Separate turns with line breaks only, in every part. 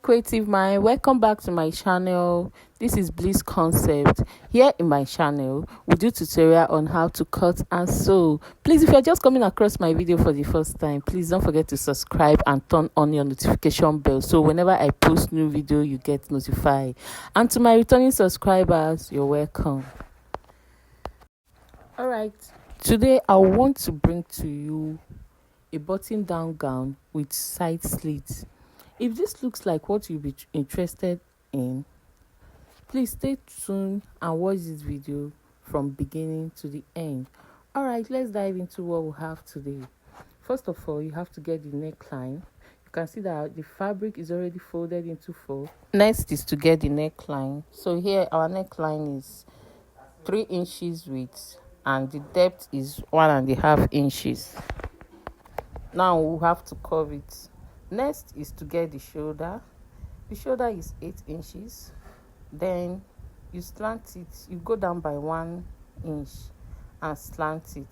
creative mind, welcome back to my channel. This is Bliss Concept. Here in my channel we do tutorial on how to cut and sew. Please, if you're just coming across my video for the first time, please don't forget to subscribe and turn on your notification bell so whenever I post new video you get notified. And to my returning subscribers, you're welcome. All right, today I want to bring to you a button down gown with side slits. If this looks like what you'll be interested in, please stay tuned and watch this video from beginning to the end. All right, let's dive into what we have today. First of all, you have to get the neckline. You can see that the fabric is already folded into four. Next is to get the neckline. So here our neckline is 3 inches width and the depth is 1.5 inches. Now we have to curve it. Next is to get the shoulder. The shoulder is 8 inches. Then you slant it. You go down by 1 inch and slant it.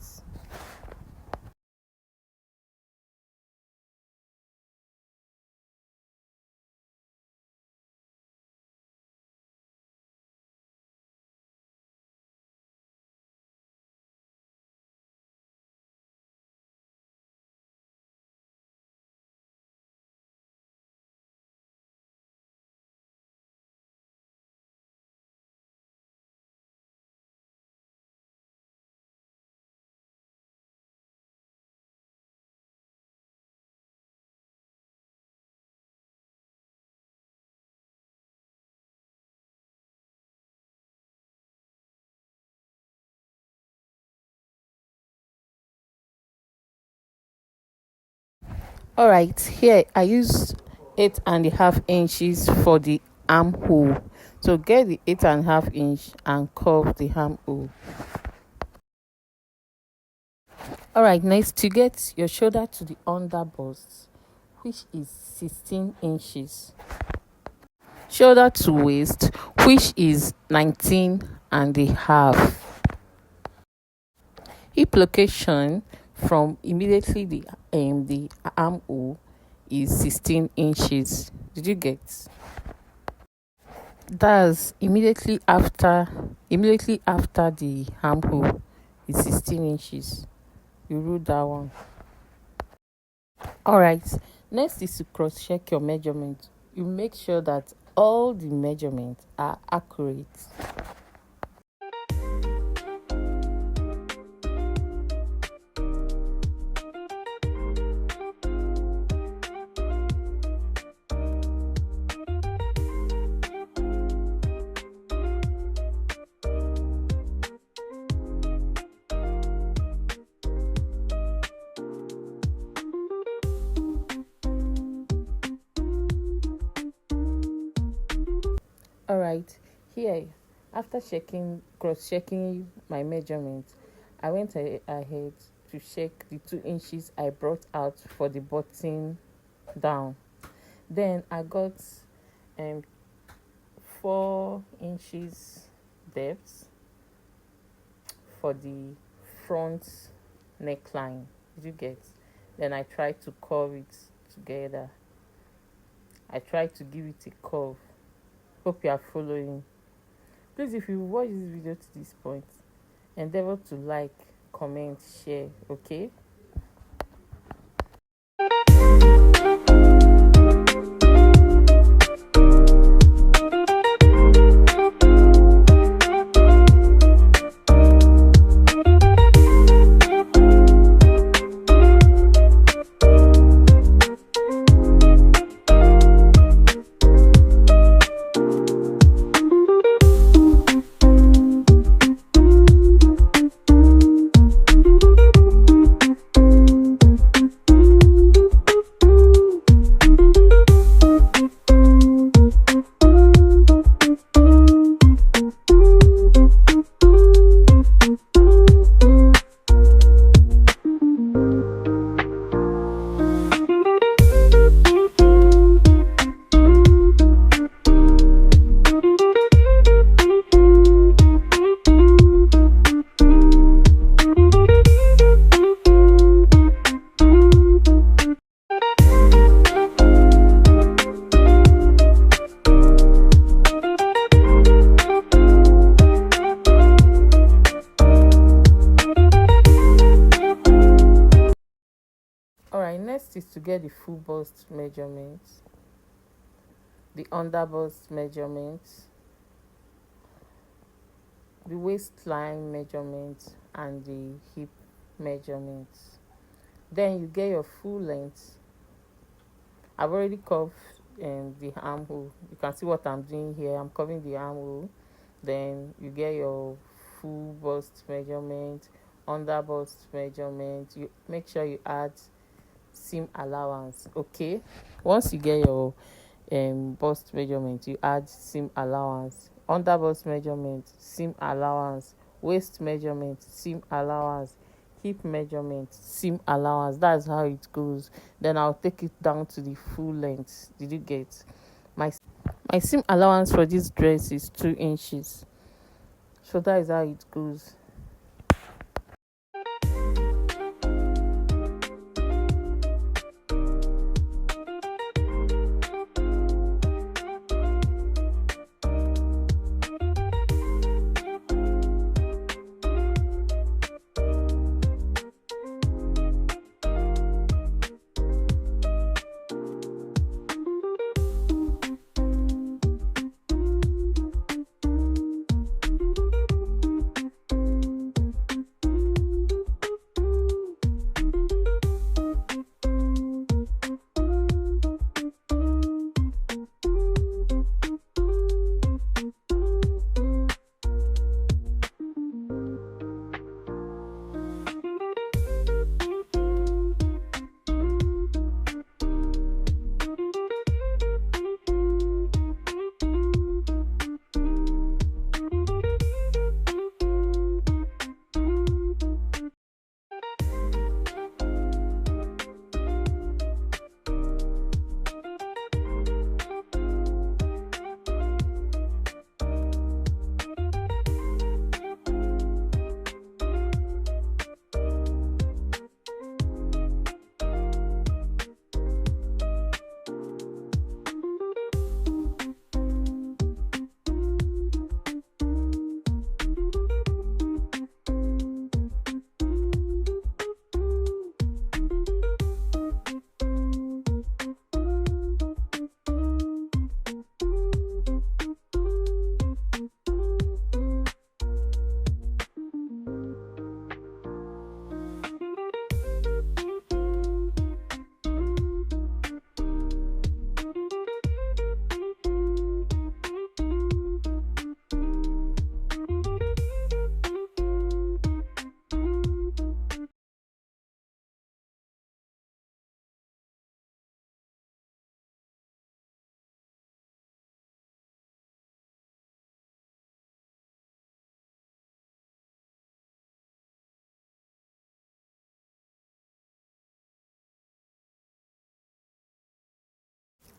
All right, here I use 8.5 inches for the armhole. So get the 8.5 inch and curve the armhole. All right, next to get your shoulder to the under bust, which is 16 inches. Shoulder to waist, which is 19.5. Hip location from immediately the armhole is 16 inches. Did you get? That's immediately after the armhole is 16 inches. You rule that one. All right, next is to cross check your measurement. You make sure that all the measurements are accurate. All right, here after cross-checking my measurement, I went ahead to check the 2 inches I brought out for the button down. Then I got 4 inches depth for the front neckline. Did you get? Then I tried to curve it together. I tried to give it a curve. Hope you are following. Please, if you watch this video to this point, endeavor to like, comment, share, okay? to get the full bust measurement, the under bust measurement, the waistline measurement, and the hip measurement. Then you get your full length. I've already curved the armhole. You can see what I'm doing here. I'm covering the armhole. Then you get your full bust measurement, under bust measurement. You make sure you add seam allowance. Okay, once you get your bust measurement, you add seam allowance, under bust measurement, seam allowance, waist measurement, seam allowance, hip measurement, seam allowance. That's how it goes. Then I'll take it down to the full length. Did you get my my seam allowance for this dress is 2 inches, so that is how it goes.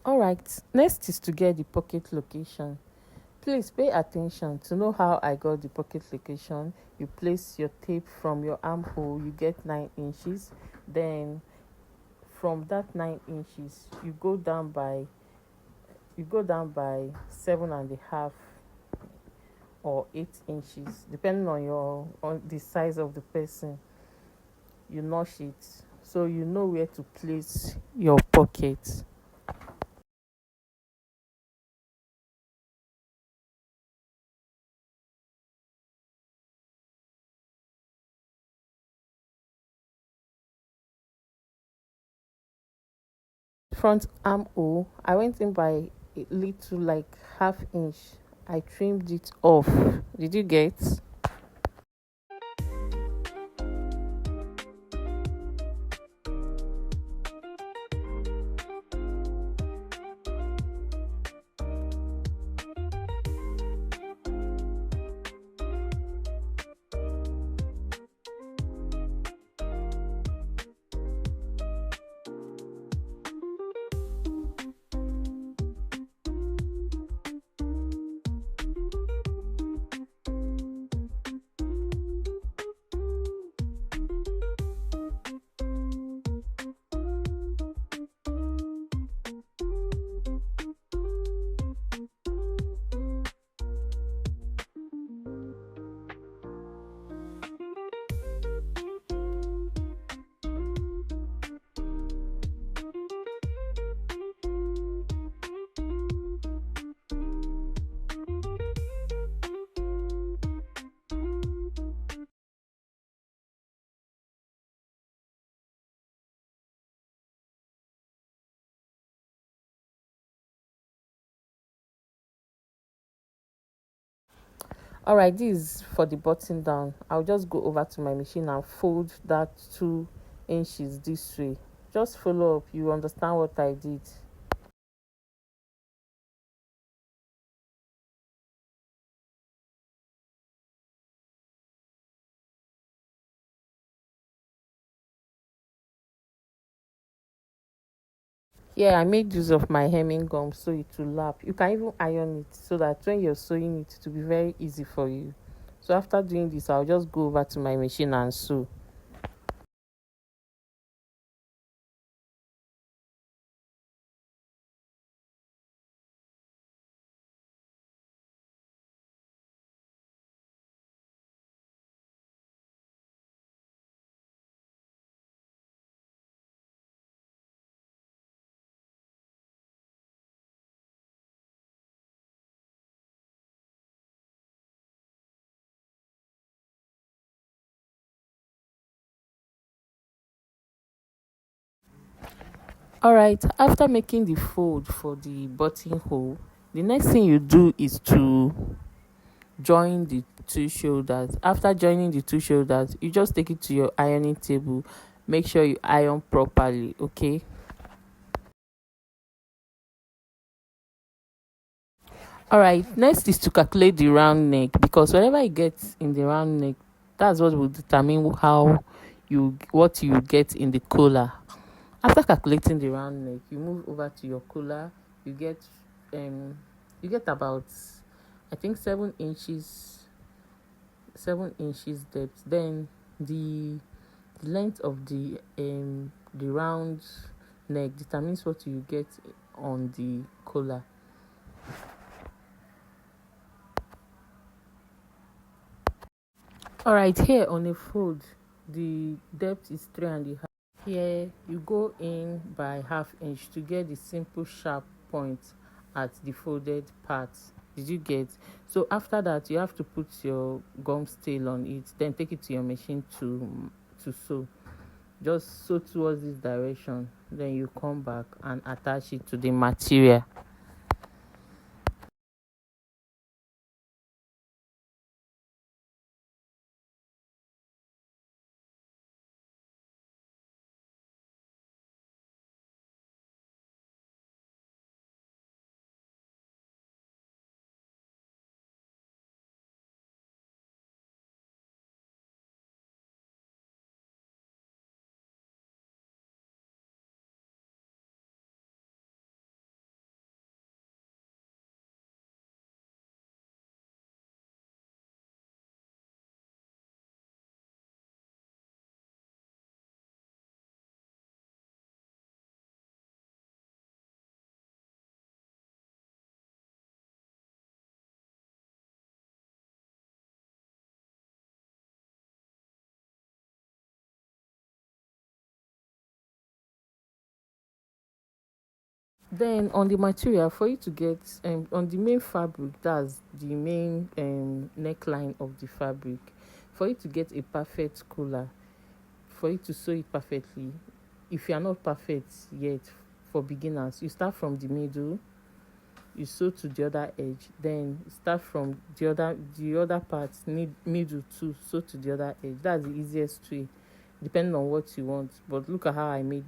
All right, next is to get the pocket location. Please pay attention to know how I got the pocket location. You place your tape from your armhole, you get 9 inches. Then from that 9 inches, you go down by 7.5 or 8 inches, depending on the size of the person. You notch it so you know where to place your pocket. Front armhole, I went in by a little, like half inch. I trimmed it off. Did you get? All right, this is for the button down. I'll just go over to my machine and fold that 2 inches this way. Just follow up, you understand what I did. Yeah, I made use of my hemming gum so it will lap. You can even iron it so that when you're sewing it will be very easy for you. So after doing this, I'll just go over to my machine and sew. All right, after making the fold for the buttonhole, the next thing you do is to join the two shoulders. After joining the two shoulders, you just take it to your ironing table. Make sure you iron properly, okay? All right, next is to calculate the round neck, because whatever you get in the round neck, that's what will determine how what you get in the collar. After calculating the round neck, you move over to your collar. You get um you get about, I think, 7 inches, 7 inches depth. Then the length of the round neck determines what you get on the collar. All right, here on a fold, the depth is 3.5. Here you go in by half inch to get the simple sharp point at the folded part. Did you get? So after that, you have to put your gum tail on it, then take it to your machine to sew. Just sew towards this direction, then you come back and attach it to the material. Then on the material, for you to get on the main fabric, that's the main neckline of the fabric, for you to get a perfect collar, for you to sew it perfectly, if you are not perfect yet, for beginners, you start from the middle, you sew to the other edge, then start from the other part, middle too, sew to the other edge. That's the easiest way, depending on what you want. But look at how I made.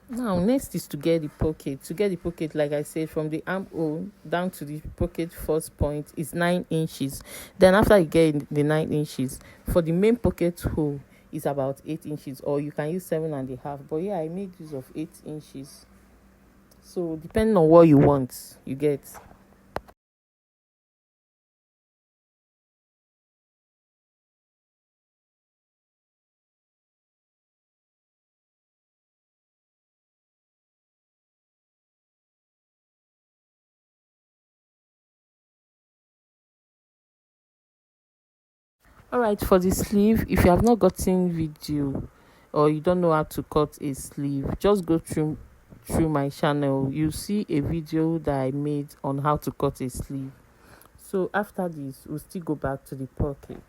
Now, next is to get the pocket. To get the pocket, like I said, from the armhole down to the pocket first point is 9 inches. Then after you get the 9 inches, for the main pocket hole is about 8 inches, or you can use 7.5. But yeah, I made use of 8 inches. So depending on what you want, you get. All right, for the sleeve, if you have not gotten video or you don't know how to cut a sleeve, just go through my channel. You see a video that I made on how to cut a sleeve. So after this, we'll still go back to the pocket.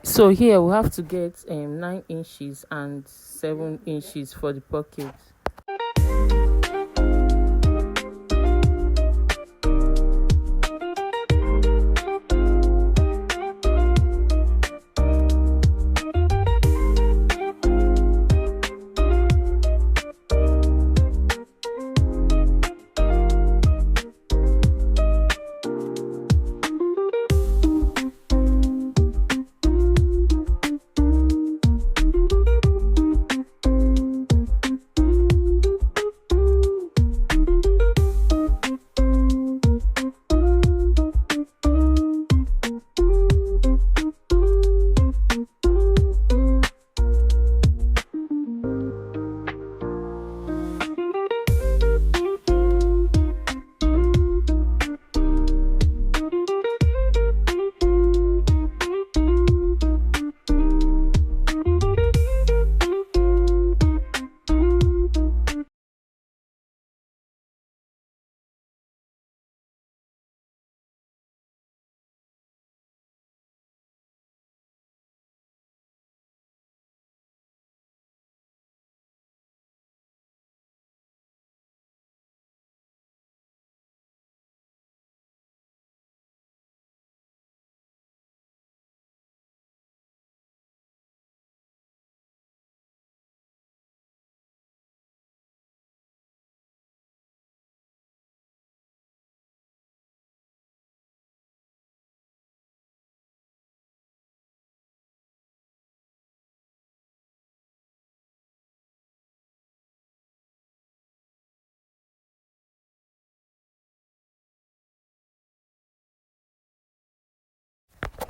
So here we have to get 9 inches and 7 inches for the pocket.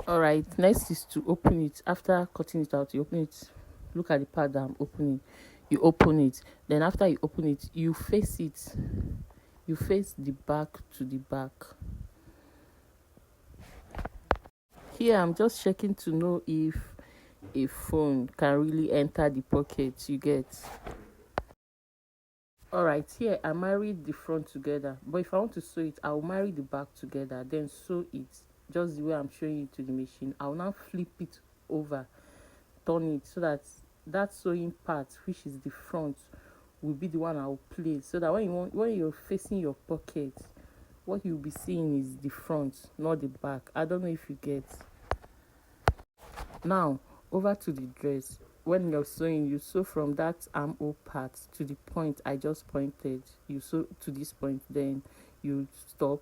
All right, next is to open it. After cutting it out, you open it. Look at the part that I'm opening. You open it. Then after you open it, you face it. You face the back to the back. Here I'm just checking to know if a phone can really enter the pocket. You get. All right, here I married the front together, but if I want to sew it, I'll marry the back together, then sew it just the way I'm showing it to the machine. I'll now flip it over, turn it so that that sewing part, which is the front, will be the one I'll place, so that when you're facing your pocket, what you'll be seeing is the front, not the back. I don't know if you get. Now over to the dress. When you're sewing, you sew from that armhole part to the point I just pointed. You sew to this point, then you stop.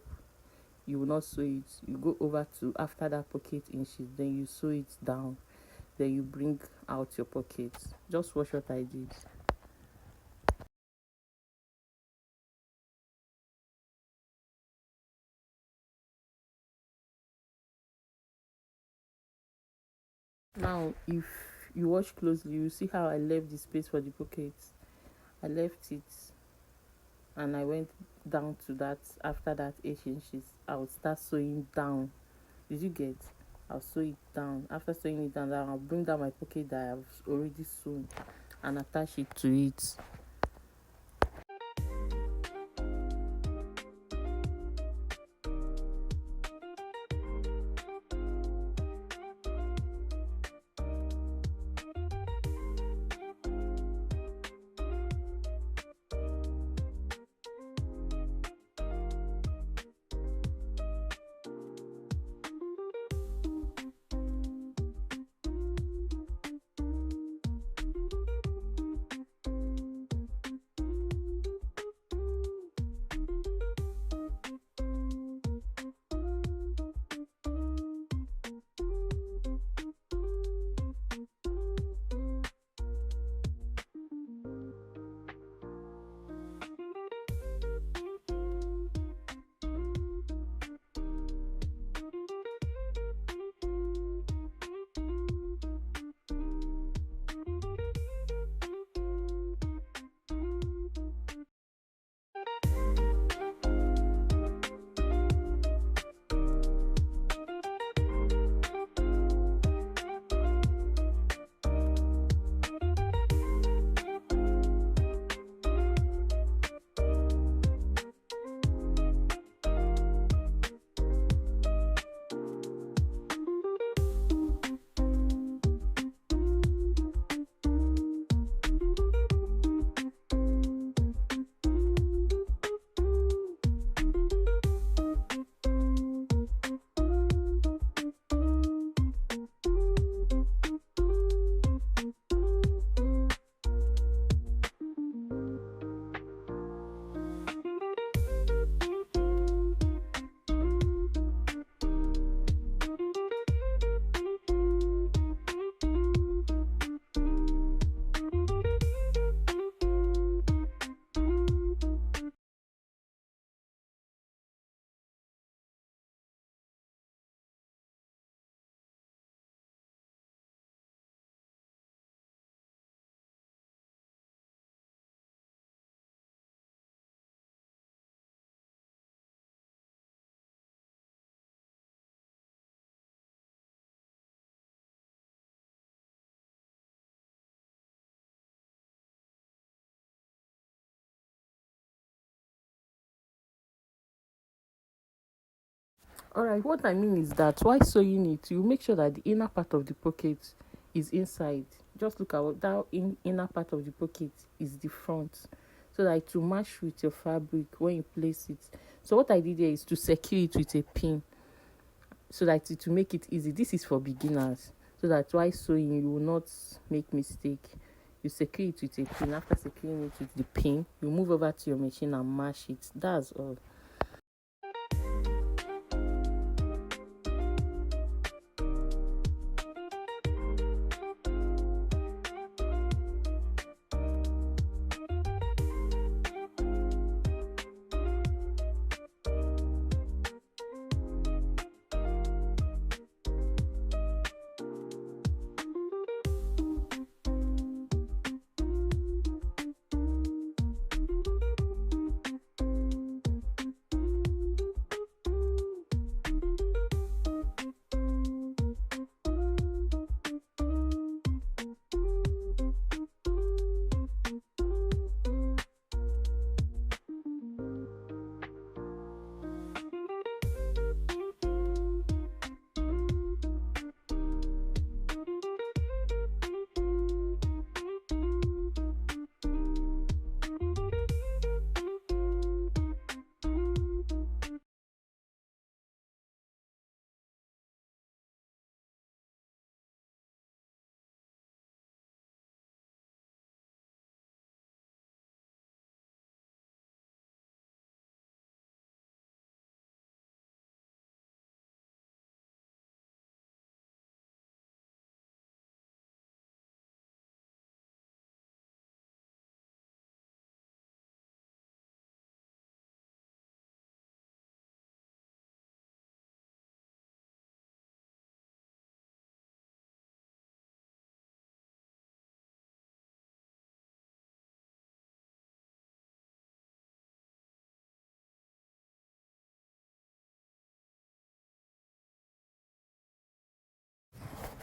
You will not sew it. You go over to after that pocket inches, then you sew it down, then you bring out your pocket. Just watch what I did. Now if you watch closely, you see how I left the space for the pocket. I left it and I went down to that. After that 8 inches, I will start sewing down. Did you get? I'll sew it down. After sewing it down, I'll bring down my pocket that I've already sewn and attach it to it. All right, what I mean is that while sewing it, you make sure that the inner part of the pocket is inside. Just look at that inner part of the pocket is the front, so that it will match with your fabric when you place it. So what I did here is to secure it with a pin, so that it will make it easy. This is for beginners, so that while sewing you will not make mistake. You secure it with a pin. After securing it with the pin, you move over to your machine and mash it. That's all.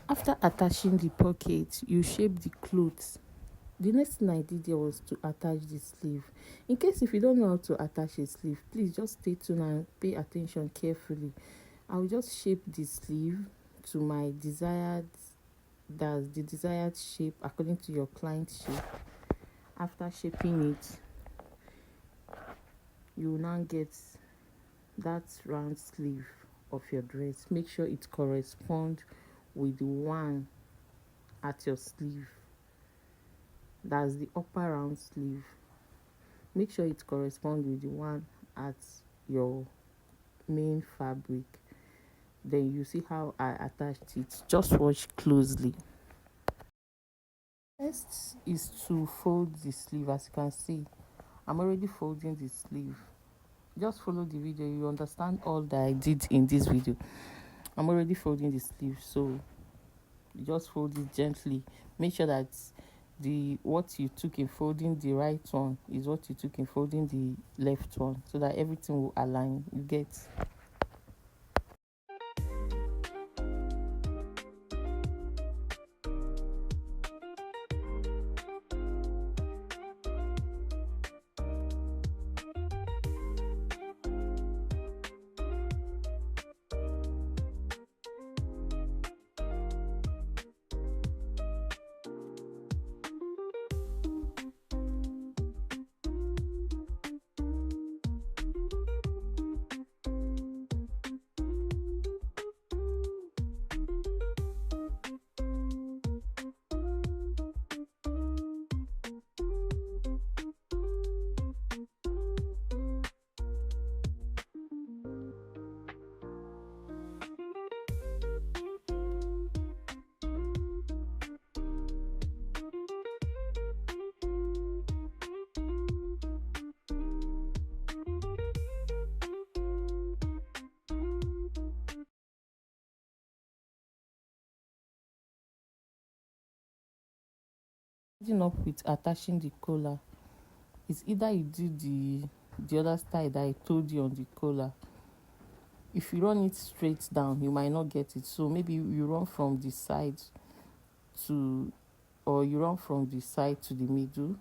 After attaching the pocket, you shape the clothes. The next thing I did there was to attach the sleeve. In case if you don't know how to attach a sleeve, please just stay tuned and pay attention carefully. I will just shape the sleeve to my desired shape according to your client shape. After shaping it, you will now get that round sleeve of your dress. Make sure it corresponds with the one at your sleeve. That's the upper round sleeve. Make sure it corresponds with the one at your main fabric. Then you see how I attached it. Just watch closely. Next is to fold the sleeve. As you can see, I'm already folding the sleeve. Just follow the video, you understand all that I did in this video. I'm already folding the sleeve, so you just fold it gently. Make sure that the what you took in folding the right one is what you took in folding the left one, so that everything will align. You get. Ending up with attaching the collar, it's either you do the other style that I told you on the collar. If you run it straight down, you might not get it. So maybe you run from the side to, or you run from the side to the middle,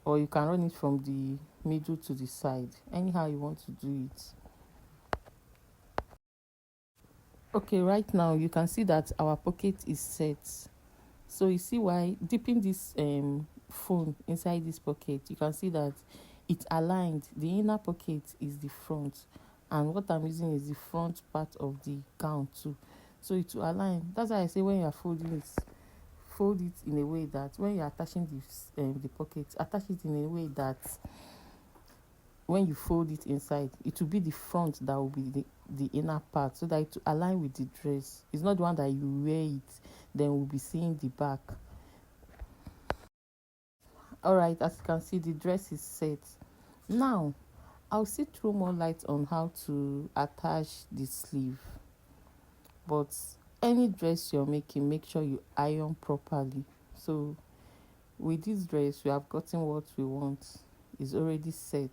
or you can run it from the middle to the side. Anyhow you want to do it. Okay, right now you can see that our pocket is set. So you see why dipping this phone inside this pocket, you can see that it aligned. The inner pocket is the front, and what I'm using is the front part of the gown too. So it will align. That's why I say when you are folding it, fold it in a way that when you're attaching the pocket, attach it in a way that when you fold it inside, it will be the front that will be the inner part, so that it will align with the dress. It's not the one that you wear it then we'll be seeing the back. All right, as you can see, the dress is set. Now I'll still throw more light on how to attach the sleeve, but any dress you're making, make sure you iron properly. So with this dress, we have gotten what we want. It's already set.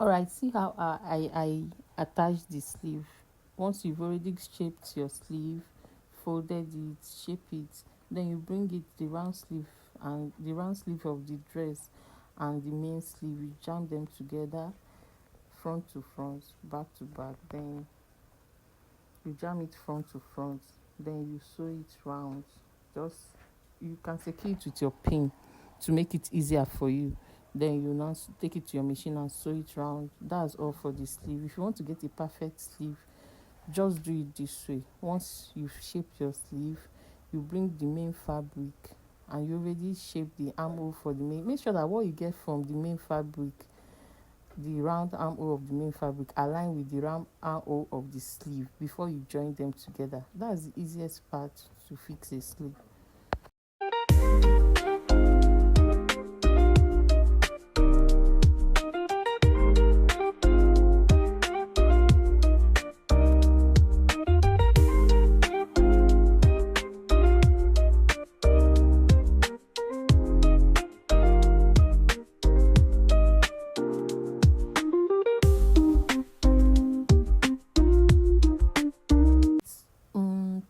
All right, see how I attach the sleeve. Once you've already shaped your sleeve, folded it, shape it, then you bring it the round sleeve, and the round sleeve of the dress and the main sleeve, you jam them together, front to front, back to back. Then you jam it front to front, then you sew it round. Just, you can secure it with your pin to make it easier for you. Then you now take it to your machine and sew it round. That's all for the sleeve. If you want to get a perfect sleeve, just do it this way. Once you've shaped your sleeve, you bring the main fabric, and you already shape the armhole for the main. Make sure that what you get from the main fabric, the round armhole of the main fabric, align with the round armhole of the sleeve before you join them together. That's the easiest part to fix a sleeve.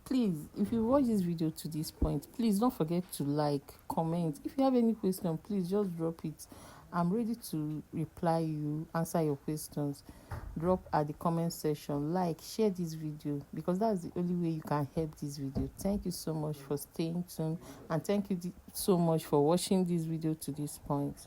Please, if you watch this video to this point, please don't forget to like, comment. If you have any question, please just drop it. I'm ready to reply you, answer your questions. Drop at the comment section, like, share this video, because that's the only way you can help this video. Thank you so much for staying tuned, and thank you so much for watching this video to this point.